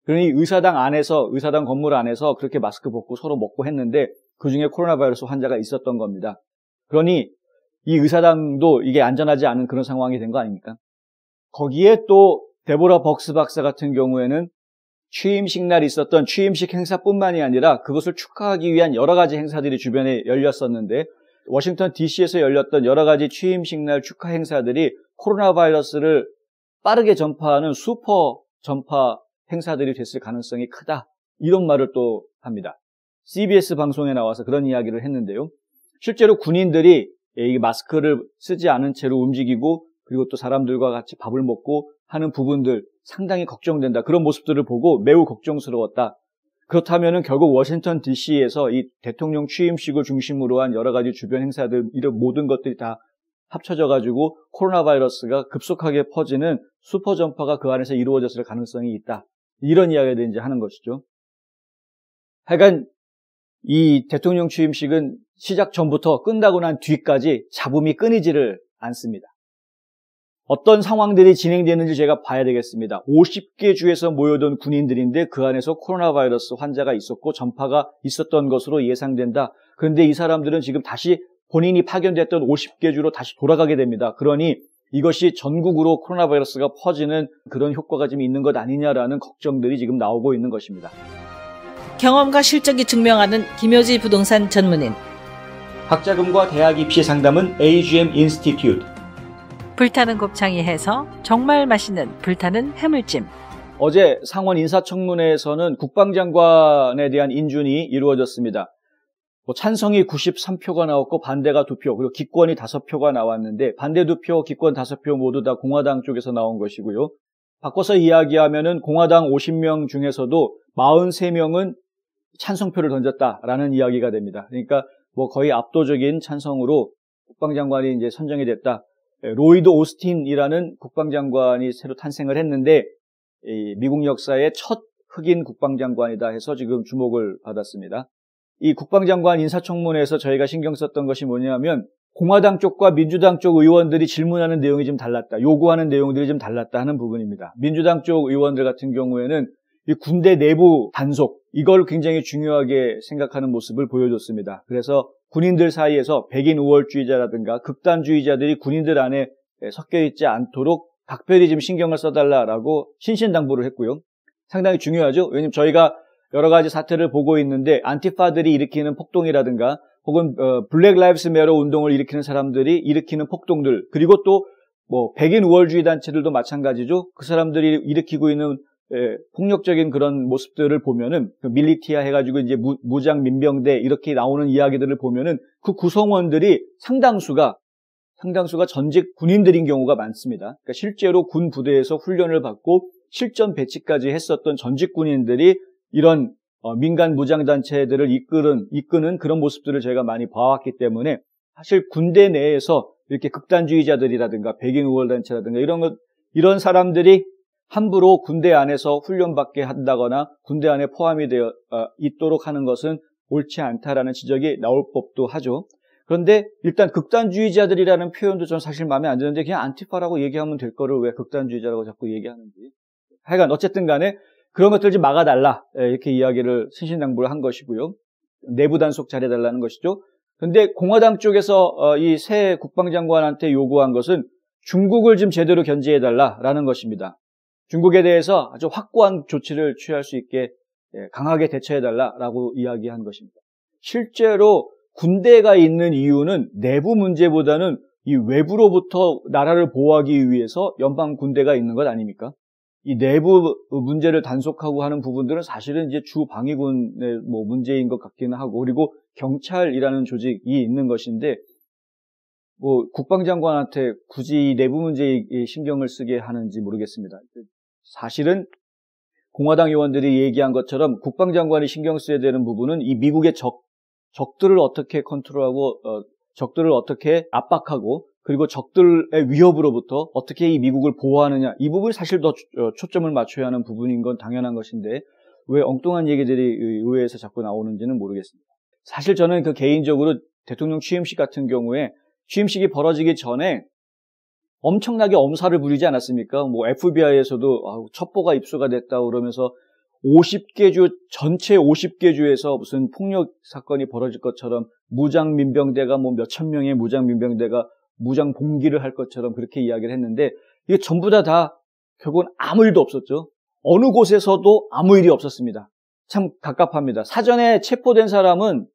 그러니 의사당 건물 안에서 그렇게 마스크 벗고 서로 먹고 했는데 그중에 코로나 바이러스 환자가 있었던 겁니다. 그러니 이 의사당도 이게 안전하지 않은 그런 상황이 된 거 아닙니까? 거기에 또 데보라 벅스 박사 같은 경우에는 취임식 날 있었던 취임식 행사뿐만이 아니라 그것을 축하하기 위한 여러 가지 행사들이 주변에 열렸었는데, 워싱턴 DC에서 열렸던 여러 가지 취임식 날 축하 행사들이 코로나 바이러스를 빠르게 전파하는 슈퍼 전파 행사들이 됐을 가능성이 크다. 이런 말을 또 합니다. CBS 방송에 나와서 그런 이야기를 했는데요. 실제로 군인들이 이 마스크를 쓰지 않은 채로 움직이고 그리고 또 사람들과 같이 밥을 먹고 하는 부분들 상당히 걱정된다. 그런 모습들을 보고 매우 걱정스러웠다. 그렇다면은 결국 워싱턴 DC에서 이 대통령 취임식을 중심으로 한 여러 가지 주변 행사들, 이런 모든 것들이 다 합쳐져가지고 코로나 바이러스가 급속하게 퍼지는 슈퍼 전파가 그 안에서 이루어졌을 가능성이 있다. 이런 이야기를 이제 하는 것이죠. 하여간 이 대통령 취임식은 시작 전부터 끝나고 난 뒤까지 잡음이 끊이지를 않습니다. 어떤 상황들이 진행되는지 제가 봐야 되겠습니다. 50개 주에서 모여든 군인들인데 그 안에서 코로나 바이러스 환자가 있었고 전파가 있었던 것으로 예상된다. 그런데 이 사람들은 지금 다시 본인이 파견됐던 50개 주로 다시 돌아가게 됩니다. 그러니 이것이 전국으로 코로나 바이러스가 퍼지는 그런 효과가 좀 있는 것 아니냐라는 걱정들이 지금 나오고 있는 것입니다. 경험과 실적이 증명하는 김효지 부동산 전문인. 학자금과 대학 입시 상담은 AGM 인스티튜트. 불타는 곱창이 해서 정말 맛있는 불타는 해물찜. 어제 상원 인사청문회에서는 국방장관에 대한 인준이 이루어졌습니다. 찬성이 93표가 나왔고 반대가 2표, 그리고 기권이 5표가 나왔는데 반대 2표, 기권 5표 모두 다 공화당 쪽에서 나온 것이고요. 바꿔서 이야기하면은 공화당 50명 중에서도 43명은 찬성표를 던졌다라는 이야기가 됩니다. 그러니까 거의 압도적인 찬성으로 국방장관이 이제 선정이 됐다. 로이드 오스틴이라는 국방장관이 새로 탄생을 했는데 미국 역사의 첫 흑인 국방장관이다 해서 지금 주목을 받았습니다. 이 국방장관 인사청문회에서 저희가 신경 썼던 것이 뭐냐면 공화당 쪽과 민주당 쪽 의원들이 질문하는 내용이 좀 달랐다. 요구하는 내용들이 좀 달랐다 하는 부분입니다. 민주당 쪽 의원들 같은 경우에는 이 군대 내부 단속, 이걸 굉장히 중요하게 생각하는 모습을 보여줬습니다. 그래서 군인들 사이에서 백인 우월주의자라든가 극단주의자들이 군인들 안에 섞여 있지 않도록 각별히 좀 신경을 써달라라고 신신당부를 했고요. 상당히 중요하죠. 왜냐하면 저희가 여러 가지 사태를 보고 있는데 안티파들이 일으키는 폭동이라든가 혹은 블랙 라이브스 매터 운동을 일으키는 사람들이 일으키는 폭동들, 그리고 또 백인 우월주의 단체들도 마찬가지죠. 그 사람들이 일으키고 있는 폭력적인 그런 모습들을 보면은 밀리티아 해가지고 이제 무장 민병대 이렇게 나오는 이야기들을 보면은 그 구성원들이 상당수가 전직 군인들인 경우가 많습니다. 그러니까 실제로 군 부대에서 훈련을 받고 실전 배치까지 했었던 전직 군인들이 이런 민간 무장단체들을 이끄는 그런 모습들을 저희가 많이 봐왔기 때문에 사실 군대 내에서 이렇게 극단주의자들이라든가 백인 우월단체라든가 이런 사람들이 함부로 군대 안에서 훈련받게 한다거나 군대 안에 포함이 되어 있도록 하는 것은 옳지 않다라는 지적이 나올 법도 하죠. 그런데 일단 극단주의자들이라는 표현도 저는 사실 마음에 안 드는데 그냥 안티파라고 얘기하면 될 거를 왜 극단주의자라고 자꾸 얘기하는지. 하여간 어쨌든 간에 그런 것들 좀 막아달라 이렇게 이야기를 신신당부를 한 것이고요. 내부 단속 잘해달라는 것이죠. 그런데 공화당 쪽에서 이 새 국방장관한테 요구한 것은 중국을 좀 제대로 견제해달라라는 것입니다. 중국에 대해서 아주 확고한 조치를 취할 수 있게 강하게 대처해달라라고 이야기한 것입니다. 실제로 군대가 있는 이유는 내부 문제보다는 이 외부로부터 나라를 보호하기 위해서 연방 군대가 있는 것 아닙니까? 이 내부 문제를 단속하고 하는 부분들은 사실은 이제 주 방위군의 문제인 것 같기는 하고, 그리고 경찰이라는 조직이 있는 것인데, 국방장관한테 굳이 내부 문제에 신경을 쓰게 하는지 모르겠습니다. 사실은 공화당 의원들이 얘기한 것처럼 국방장관이 신경 써야 되는 부분은 이 미국의 적들을 어떻게 컨트롤하고, 적들을 어떻게 압박하고, 그리고 적들의 위협으로부터 어떻게 이 미국을 보호하느냐, 이 부분이 사실 더 초점을 맞춰야 하는 부분인 건 당연한 것인데 왜 엉뚱한 얘기들이 의회에서 자꾸 나오는지는 모르겠습니다. 사실 저는 개인적으로 대통령 취임식 같은 경우에 취임식이 벌어지기 전에 엄청나게 엄살을 부리지 않았습니까? FBI에서도 첩보가 입수가 됐다 그러면서 50개 주, 전체 50개 주에서 무슨 폭력 사건이 벌어질 것처럼 무장 민병대가 몇천 명의 무장 민병대가 무장 봉기를 할 것처럼 그렇게 이야기를 했는데, 이게 전부 다 결국은 아무 일도 없었죠. 어느 곳에서도 아무 일이 없었습니다. 참 갑갑합니다. 사전에 체포된 사람은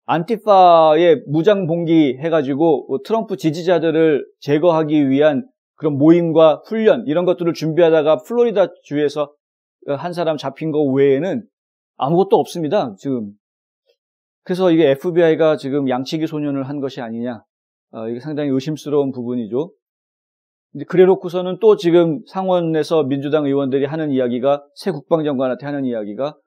안티파의 무장 봉기 해가지고 트럼프 지지자들을 제거하기 위한 그런 모임과 훈련 이런 것들을 준비하다가 플로리다 주에서 한 사람 잡힌 거 외에는 아무것도 없습니다, 지금. 그래서 이게 FBI가 지금 양치기 소년을 한 것이 아니냐. 이게 상당히 의심스러운 부분이죠. 근데 그래 놓고서는 또 지금 상원에서 민주당 의원들이 하는 이야기가, 새 국방장관한테 하는 이야기가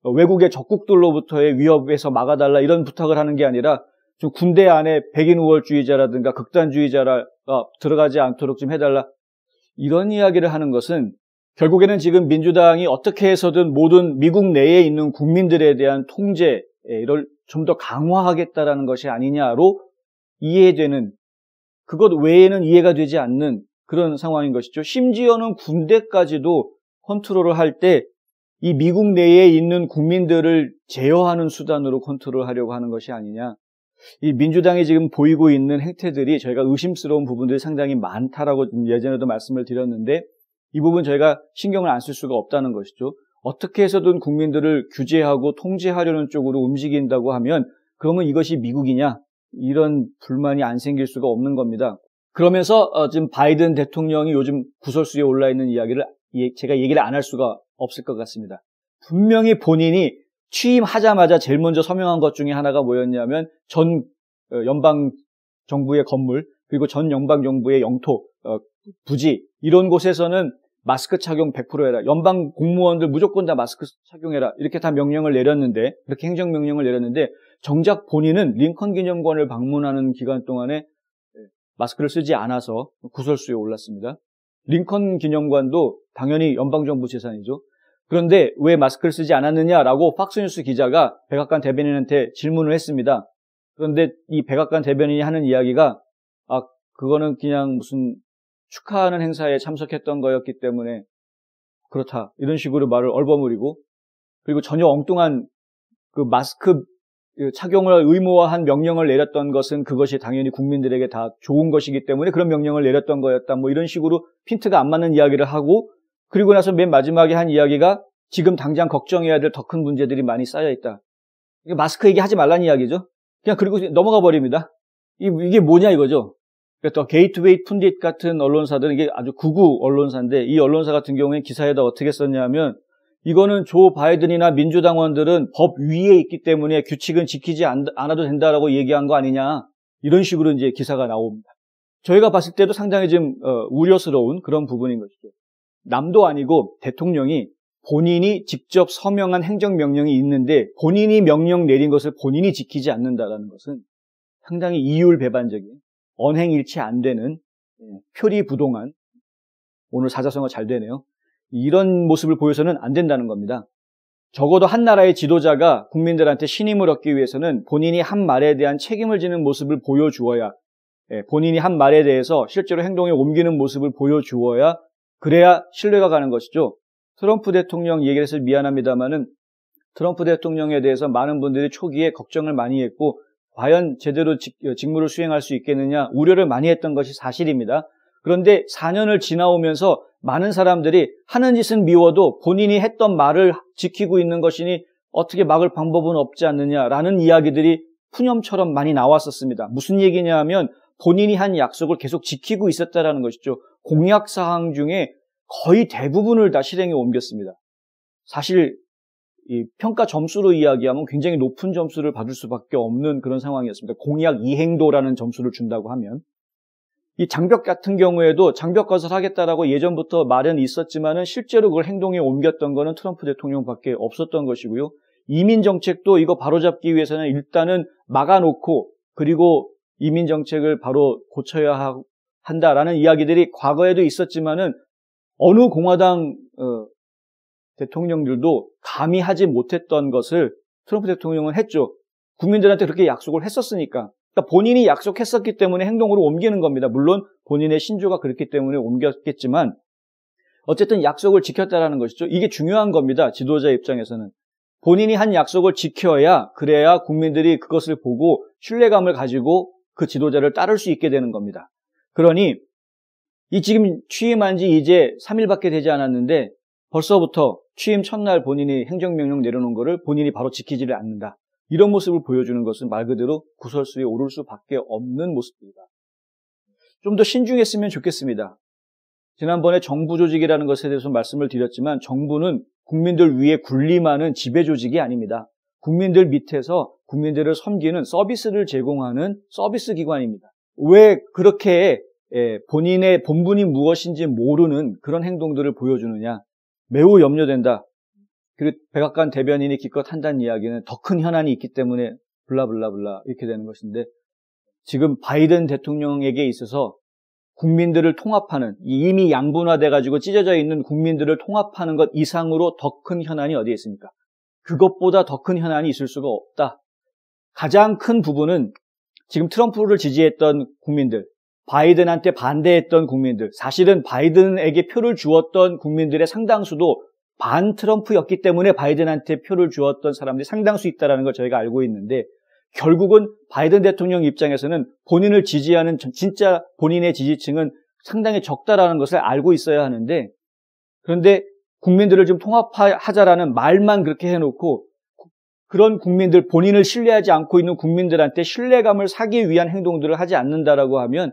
외국의 적국들로부터의 위협에서 막아달라 이런 부탁을 하는 게 아니라 좀 군대 안에 백인 우월주의자라든가 극단주의자가 들어가지 않도록 좀 해달라. 이런 이야기를 하는 것은 결국에는 지금 민주당이 어떻게 해서든 모든 미국 내에 있는 국민들에 대한 통제를 좀 더 강화하겠다라는 것이 아니냐로 이해되는, 그것 외에는 이해가 되지 않는 그런 상황인 것이죠. 심지어는 군대까지도 컨트롤을 할 때 이 미국 내에 있는 국민들을 제어하는 수단으로 컨트롤하려고 하는 것이 아니냐. 이 민주당이 지금 보이고 있는 행태들이 저희가 의심스러운 부분들이 상당히 많다라고 예전에도 말씀을 드렸는데, 이 부분 저희가 신경을 안 쓸 수가 없다는 것이죠. 어떻게 해서든 국민들을 규제하고 통제하려는 쪽으로 움직인다고 하면 그러면 이것이 미국이냐? 이런 불만이 안 생길 수가 없는 겁니다. 그러면서 지금 바이든 대통령이 요즘 구설수에 올라있는 이야기를 제가 얘기를 안 할 수가 없을 것 같습니다. 분명히 본인이 취임하자마자 제일 먼저 서명한 것 중에 하나가 뭐였냐면 전 연방정부의 건물, 그리고 전 연방정부의 영토, 부지 이런 곳에서는 마스크 착용 100% 해라. 연방 공무원들 무조건 다 마스크 착용해라. 이렇게 다 명령을 내렸는데, 그렇게 행정명령을 내렸는데 정작 본인은 링컨 기념관을 방문하는 기간 동안에 마스크를 쓰지 않아서 구설수에 올랐습니다. 링컨 기념관도 당연히 연방정부 재산이죠. 그런데 왜 마스크를 쓰지 않았느냐라고 팍스뉴스 기자가 백악관 대변인한테 질문을 했습니다. 그런데 이 백악관 대변인이 하는 이야기가 그거는 그냥 무슨 축하하는 행사에 참석했던 거였기 때문에 그렇다. 이런 식으로 말을 얼버무리고, 그리고 전혀 엉뚱한 그 마스크 착용을 의무화한 명령을 내렸던 것은 그것이 당연히 국민들에게 다 좋은 것이기 때문에 그런 명령을 내렸던 거였다. 이런 식으로 핀트가 안 맞는 이야기를 하고, 그리고 나서 맨 마지막에 한 이야기가 지금 당장 걱정해야 될 더 큰 문제들이 많이 쌓여 있다. 마스크 얘기하지 말라는 이야기죠. 그냥 그리고 넘어가 버립니다. 이게 뭐냐 이거죠. 또 게이트웨이 푼딧 같은 언론사들은 이게 아주 극우 언론사인데, 이 언론사 같은 경우에 기사에다 어떻게 썼냐면 이거는 조 바이든이나 민주당원들은 법 위에 있기 때문에 규칙은 지키지 않아도 된다라고 얘기한 거 아니냐, 이런 식으로 이제 기사가 나옵니다. 저희가 봤을 때도 상당히 좀 우려스러운 그런 부분인 것이죠. 남도 아니고 대통령이 본인이 직접 서명한 행정명령이 있는데 본인이 명령 내린 것을 본인이 지키지 않는다라는 것은 상당히 이율배반적인, 언행일치 안 되는, 표리부동한, 오늘 사자성어 잘 되네요. 이런 모습을 보여서는 안 된다는 겁니다. 적어도 한 나라의 지도자가 국민들한테 신임을 얻기 위해서는 본인이 한 말에 대한 책임을 지는 모습을 보여주어야, 본인이 한 말에 대해서 실제로 행동에 옮기는 모습을 보여주어야, 그래야 신뢰가 가는 것이죠. 트럼프 대통령 얘기를 해서 미안합니다만은 트럼프 대통령에 대해서 많은 분들이 초기에 걱정을 많이 했고 과연 제대로 직무를 수행할 수 있겠느냐 우려를 많이 했던 것이 사실입니다. 그런데 4년을 지나오면서 많은 사람들이 하는 짓은 미워도 본인이 했던 말을 지키고 있는 것이니 어떻게 막을 방법은 없지 않느냐라는 이야기들이 푸념처럼 많이 나왔었습니다. 무슨 얘기냐 하면 본인이 한 약속을 계속 지키고 있었다라는 것이죠. 공약사항 중에 거의 대부분을 다 실행에 옮겼습니다. 사실 이 평가 점수로 이야기하면 굉장히 높은 점수를 받을 수밖에 없는 그런 상황이었습니다. 공약 이행도라는 점수를 준다고 하면. 이 장벽 같은 경우에도 장벽 건설하겠다라고 예전부터 말은 있었지만은 실제로 그걸 행동에 옮겼던 거는 트럼프 대통령밖에 없었던 것이고요. 이민 정책도 이거 바로잡기 위해서는 일단은 막아놓고 그리고 이민 정책을 바로 고쳐야 한다라는 이야기들이 과거에도 있었지만은 어느 공화당 대통령들도 감히 하지 못했던 것을 트럼프 대통령은 했죠. 국민들한테 그렇게 약속을 했었으니까. 그러니까 본인이 약속했었기 때문에 행동으로 옮기는 겁니다. 물론 본인의 신조가 그렇기 때문에 옮겼겠지만 어쨌든 약속을 지켰다라는 것이죠. 이게 중요한 겁니다. 지도자 입장에서는. 본인이 한 약속을 지켜야 그래야 국민들이 그것을 보고 신뢰감을 가지고 그 지도자를 따를 수 있게 되는 겁니다. 그러니 이 지금 취임한 지 이제 3일밖에 되지 않았는데 벌써부터 취임 첫날 본인이 행정명령 내려놓은 거를 본인이 바로 지키지를 않는다. 이런 모습을 보여주는 것은 말 그대로 구설수에 오를 수밖에 없는 모습입니다. 좀 더 신중했으면 좋겠습니다. 지난번에 정부 조직이라는 것에 대해서 말씀을 드렸지만 정부는 국민들 위에 군림하는 지배 조직이 아닙니다. 국민들 밑에서 국민들을 섬기는 서비스를 제공하는 서비스 기관입니다. 왜 그렇게 본인의 본분이 무엇인지 모르는 그런 행동들을 보여주느냐. 매우 염려된다. 그리고 백악관 대변인이 기껏 한다는 이야기는 더 큰 현안이 있기 때문에 블라블라블라 이렇게 되는 것인데 지금 바이든 대통령에게 있어서 국민들을 통합하는 이미 양분화돼가지고 찢어져 있는 국민들을 통합하는 것 이상으로 더 큰 현안이 어디에 있습니까? 그것보다 더 큰 현안이 있을 수가 없다. 가장 큰 부분은 지금 트럼프를 지지했던 국민들, 바이든한테 반대했던 국민들, 사실은 바이든에게 표를 주었던 국민들의 상당수도 반 트럼프였기 때문에 바이든한테 표를 주었던 사람들이 상당수 있다는 걸 저희가 알고 있는데 결국은 바이든 대통령 입장에서는 본인을 지지하는 진짜 본인의 지지층은 상당히 적다라는 것을 알고 있어야 하는데 그런데 국민들을 좀 통합하자라는 말만 그렇게 해놓고 그런 국민들, 본인을 신뢰하지 않고 있는 국민들한테 신뢰감을 사기 위한 행동들을 하지 않는다라고 하면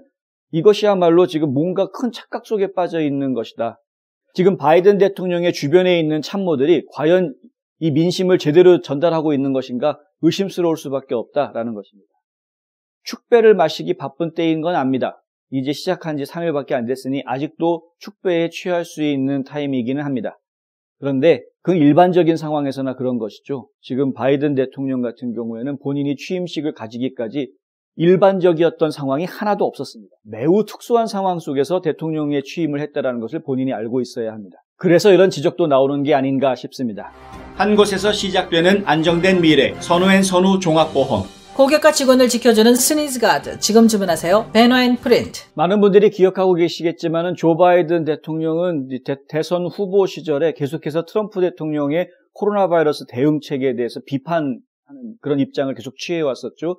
이것이야말로 지금 뭔가 큰 착각 속에 빠져 있는 것이다. 지금 바이든 대통령의 주변에 있는 참모들이 과연 이 민심을 제대로 전달하고 있는 것인가 의심스러울 수밖에 없다라는 것입니다. 축배를 마시기 바쁜 때인 건 압니다. 이제 시작한 지 3일밖에 안 됐으니 아직도 축배에 취할 수 있는 타임이기는 합니다. 그런데 그 일반적인 상황에서나 그런 것이죠. 지금 바이든 대통령 같은 경우에는 본인이 취임식을 가지기까지 일반적이었던 상황이 하나도 없었습니다. 매우 특수한 상황 속에서 대통령의 취임을 했다는 것을 본인이 알고 있어야 합니다. 그래서 이런 지적도 나오는 게 아닌가 싶습니다. 한 곳에서 시작되는 안정된 미래, 선우앤선우 종합보험. 고객과 직원을 지켜주는 스니즈가드. 지금 주문하세요. 베너앤프린트. 많은 분들이 기억하고 계시겠지만은 조 바이든 대통령은 대선 후보 시절에 계속해서 트럼프 대통령의 코로나 바이러스 대응책에 대해서 비판하는 그런 입장을 계속 취해왔었죠.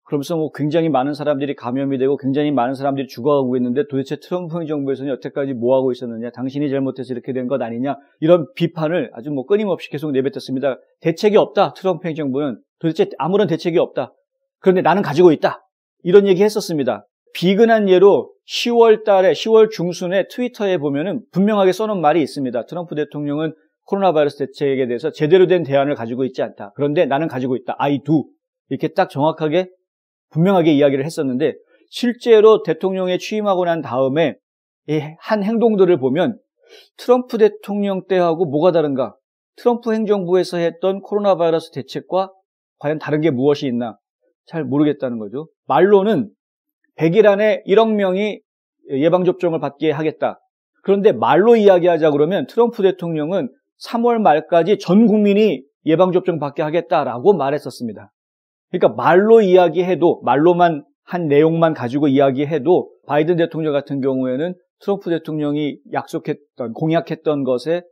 그러면서 굉장히 많은 사람들이 감염이 되고 굉장히 많은 사람들이 죽어가고 있는데 도대체 트럼프 행정부에서는 여태까지 뭐 하고 있었느냐, 당신이 잘못해서 이렇게 된 것 아니냐, 이런 비판을 아주 끊임없이 계속 내뱉었습니다. 대책이 없다. 트럼프 행정부는 도대체 아무런 대책이 없다. 그런데 나는 가지고 있다. 이런 얘기 했었습니다. 비근한 예로 10월 중순에 트위터에 보면은 분명하게 써놓은 말이 있습니다. 트럼프 대통령은 코로나 바이러스 대책에 대해서 제대로 된 대안을 가지고 있지 않다. 그런데 나는 가지고 있다. I do. 이렇게 딱 정확하게 분명하게 이야기를 했었는데 실제로 대통령에 취임하고 난 다음에 한 행동들을 보면 트럼프 대통령 때하고 뭐가 다른가? 트럼프 행정부에서 했던 코로나 바이러스 대책과 과연 다른 게 무엇이 있나? 잘 모르겠다는 거죠. 말로는 100일 안에 1억 명이 예방접종을 받게 하겠다. 그런데 말로 이야기하자 그러면 트럼프 대통령은 3월 말까지 전 국민이 예방접종 받게 하겠다라고 말했었습니다. 그러니까 말로 이야기해도 말로만 한 내용만 가지고 이야기해도 바이든 대통령 같은 경우에는 트럼프 대통령이 공약했던 것에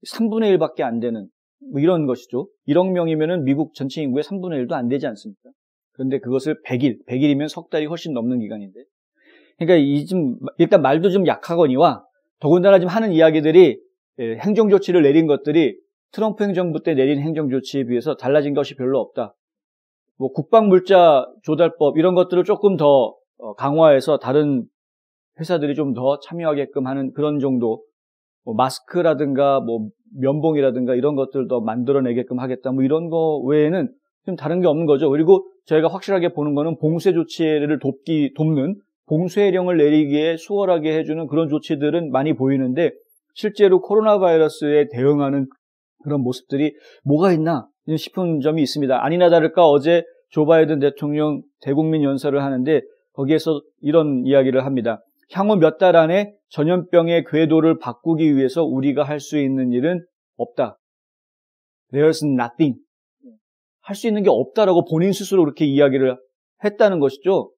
3분의 1밖에 안 되는 이런 것이죠. 1억 명이면은 미국 전체 인구의 3분의 1도 안 되지 않습니까? 그런데 그것을 100일이면 석 달이 훨씬 넘는 기간인데. 그러니까 일단 말도 좀 약하거니와 더군다나 지금 하는 이야기들이 행정조치를 내린 것들이 트럼프 행정부 때 내린 행정조치에 비해서 달라진 것이 별로 없다. 뭐 국방물자 조달법 이런 것들을 조금 더 강화해서 다른 회사들이 좀 더 참여하게끔 하는 그런 정도, 뭐 마스크라든가 뭐 면봉이라든가 이런 것들 더 만들어내게끔 하겠다. 뭐 이런 거 외에는 좀 다른 게 없는 거죠. 그리고 저희가 확실하게 보는 거는 봉쇄 조치를 돕는 봉쇄령을 내리기에 수월하게 해주는 그런 조치들은 많이 보이는데 실제로 코로나 바이러스에 대응하는 그런 모습들이 뭐가 있나 싶은 점이 있습니다. 아니나 다를까 어제 조 바이든 대통령 대국민 연설을 하는데 거기에서 이런 이야기를 합니다. 향후 몇 달 안에 전염병의 궤도를 바꾸기 위해서 우리가 할 수 있는 일은 없다. There's nothing. 할 수 있는 게 없다라고 본인 스스로 그렇게 이야기를 했다는 것이죠.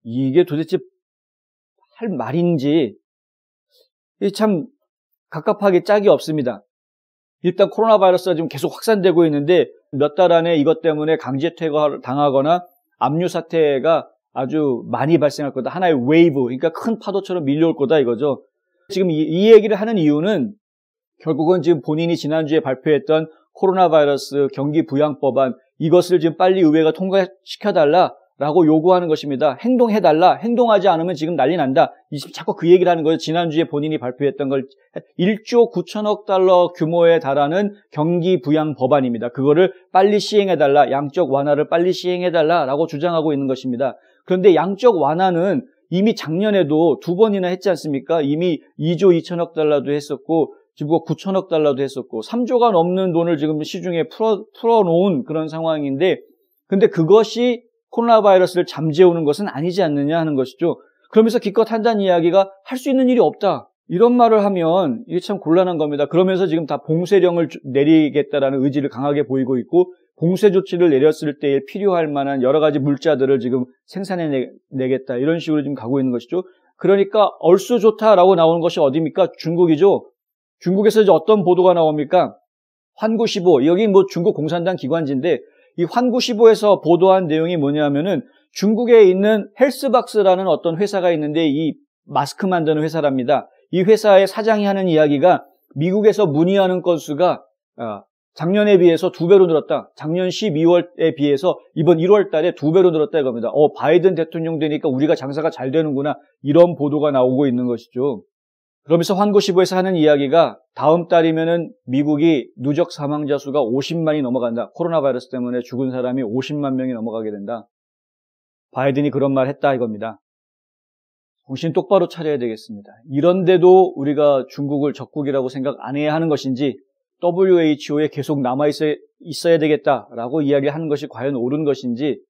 이게 도대체 할 말인지 참 갑갑하게 짝이 없습니다. 일단 코로나 바이러스가 지금 계속 확산되고 있는데 몇 달 안에 이것 때문에 강제 퇴거를 당하거나 압류 사태가 아주 많이 발생할 거다. 하나의 웨이브, 그러니까 큰 파도처럼 밀려올 거다 이거죠. 지금 이 얘기를 하는 이유는 결국은 지금 본인이 지난주에 발표했던 코로나 바이러스 경기 부양법안 이것을 지금 빨리 의회가 통과시켜달라라고 요구하는 것입니다. 행동해달라. 행동하지 않으면 지금 난리 난다. 자꾸 그 얘기를 하는 거예요. 지난주에 본인이 발표했던 걸 1조 9천억 달러 규모에 달하는 경기 부양 법안입니다. 그거를 빨리 시행해달라. 양적 완화를 빨리 시행해달라라고 주장하고 있는 것입니다. 그런데 양적 완화는 이미 작년에도 2번이나 했지 않습니까? 이미 2조 2천억 달러도 했었고 지금 9천억 달러도 했었고 3조가 넘는 돈을 지금 시중에 풀어놓은 그런 상황인데 근데 그것이 코로나 바이러스를 잠재우는 것은 아니지 않느냐 하는 것이죠. 그러면서 기껏 한다는 이야기가 할 수 있는 일이 없다. 이런 말을 하면 이게 참 곤란한 겁니다. 그러면서 지금 다 봉쇄령을 내리겠다라는 의지를 강하게 보이고 있고 봉쇄 조치를 내렸을 때에 필요할 만한 여러 가지 물자들을 지금 생산해내겠다. 이런 식으로 지금 가고 있는 것이죠. 그러니까 얼쑤 좋다라고 나오는 것이 어디입니까? 중국이죠. 중국에서 이제 어떤 보도가 나옵니까? 환구시보. 여기 뭐 중국 공산당 기관지인데 이 환구시보에서 보도한 내용이 뭐냐면은 중국에 있는 헬스박스라는 어떤 회사가 있는데 이 마스크 만드는 회사랍니다. 이 회사의 사장이 하는 이야기가 미국에서 문의하는 건수가 작년에 비해서 2배로 늘었다. 작년 12월에 비해서 이번 1월 달에 2배로 늘었다 이겁니다. 바이든 대통령 되니까 우리가 장사가 잘 되는구나. 이런 보도가 나오고 있는 것이죠. 그러면서 환구시보에서 하는 이야기가 다음 달이면은 미국이 누적 사망자 수가 50만이 넘어간다. 코로나 바이러스 때문에 죽은 사람이 50만 명이 넘어가게 된다. 바이든이 그런 말 했다 이겁니다. 정신 똑바로 차려야 되겠습니다. 이런데도 우리가 중국을 적국이라고 생각 안 해야 하는 것인지 WHO에 계속 남아있어야 되겠다라고 이야기하는 것이 과연 옳은 것인지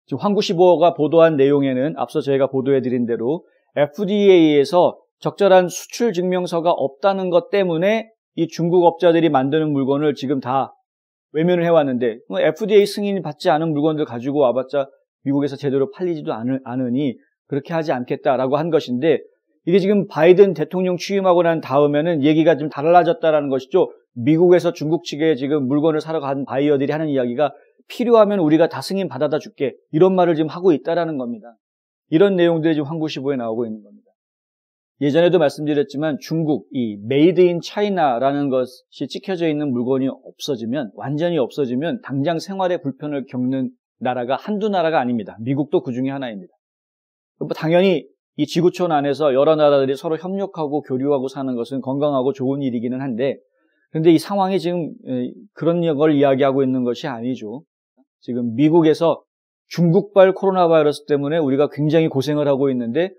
지금 환구시보가 보도한 내용에는 앞서 저희가 보도해드린 대로 FDA에서 적절한 수출 증명서가 없다는 것 때문에 이 중국 업자들이 만드는 물건을 지금 다 외면을 해왔는데 FDA 승인이 받지 않은 물건들 가지고 와봤자 미국에서 제대로 팔리지도 않으니 그렇게 하지 않겠다라고 한 것인데 이게 지금 바이든 대통령 취임하고 난 다음에는 얘기가 좀 달라졌다라는 것이죠. 미국에서 중국 측에 지금 물건을 사러 간 바이어들이 하는 이야기가 필요하면 우리가 다 승인 받아다 줄게 이런 말을 지금 하고 있다라는 겁니다. 이런 내용들이 지금 환구시보에 나오고 있는 겁니다. 예전에도 말씀드렸지만 중국, 이 메이드 인 차이나라는 것이 찍혀져 있는 물건이 없어지면 완전히 없어지면 당장 생활에 불편을 겪는 나라가 한두 나라가 아닙니다. 미국도 그 중에 하나입니다. 당연히 이 지구촌 안에서 여러 나라들이 서로 협력하고 교류하고 사는 것은 건강하고 좋은 일이기는 한데 그런데 이 상황이 지금 그런 걸 이야기하고 있는 것이 아니죠. 지금 미국에서 중국발 코로나 바이러스 때문에 우리가 굉장히 고생을 하고 있는데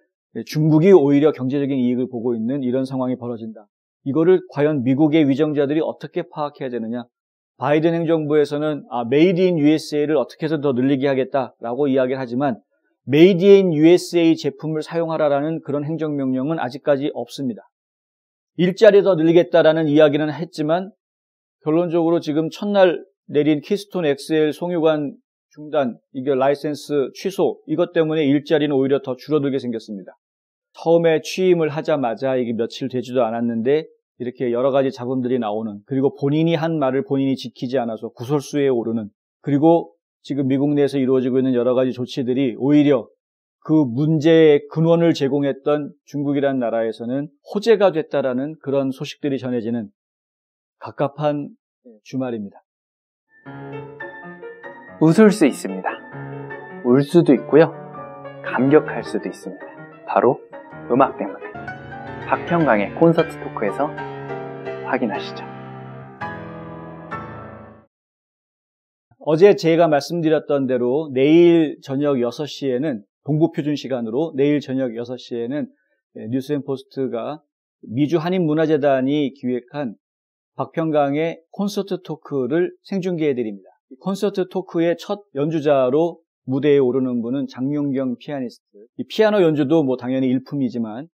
중국이 오히려 경제적인 이익을 보고 있는 이런 상황이 벌어진다. 이거를 과연 미국의 위정자들이 어떻게 파악해야 되느냐. 바이든 행정부에서는 메이드 인 USA를 어떻게 해서 더 늘리게 하겠다라고 이야기를 하지만 메이드 인 USA 제품을 사용하라라는 그런 행정명령은 아직까지 없습니다. 일자리 더 늘리겠다라는 이야기는 했지만 결론적으로 지금 첫날 내린 키스톤 XL 송유관 중단, 이게 라이센스 취소 이것 때문에 일자리는 오히려 더 줄어들게 생겼습니다. 처음에 취임을 하자마자 이게 며칠 되지도 않았는데 이렇게 여러 가지 잡음들이 나오는 그리고 본인이 한 말을 본인이 지키지 않아서 구설수에 오르는 그리고 지금 미국 내에서 이루어지고 있는 여러 가지 조치들이 오히려 그 문제의 근원을 제공했던 중국이라는 나라에서는 호재가 됐다라는 그런 소식들이 전해지는 갑갑한 주말입니다. 웃을 수 있습니다. 울 수도 있고요. 감격할 수도 있습니다. 바로 음악 때문에. 박평강의 콘서트 토크에서 확인하시죠. 어제 제가 말씀드렸던 대로 내일 저녁 6시에는 동부표준 시간으로 내일 저녁 6시에는 뉴스앤포스트가 미주 한인문화재단이 기획한 박평강의 콘서트 토크를 생중계해드립니다. 콘서트 토크의 첫 연주자로 무대에 오르는 분은 장윤경 피아니스트. 이 피아노 연주도 뭐 당연히 일품이지만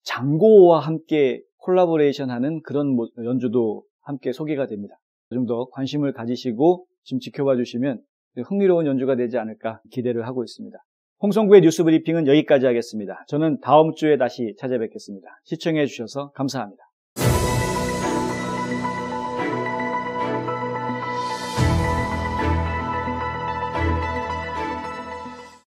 장고와 함께 콜라보레이션하는 그런 연주도 함께 소개가 됩니다. 좀 더 관심을 가지시고 지금 지켜봐 주시면 흥미로운 연주가 되지 않을까 기대를 하고 있습니다. 홍성구의 뉴스 브리핑은 여기까지 하겠습니다. 저는 다음 주에 다시 찾아뵙겠습니다. 시청해 주셔서 감사합니다.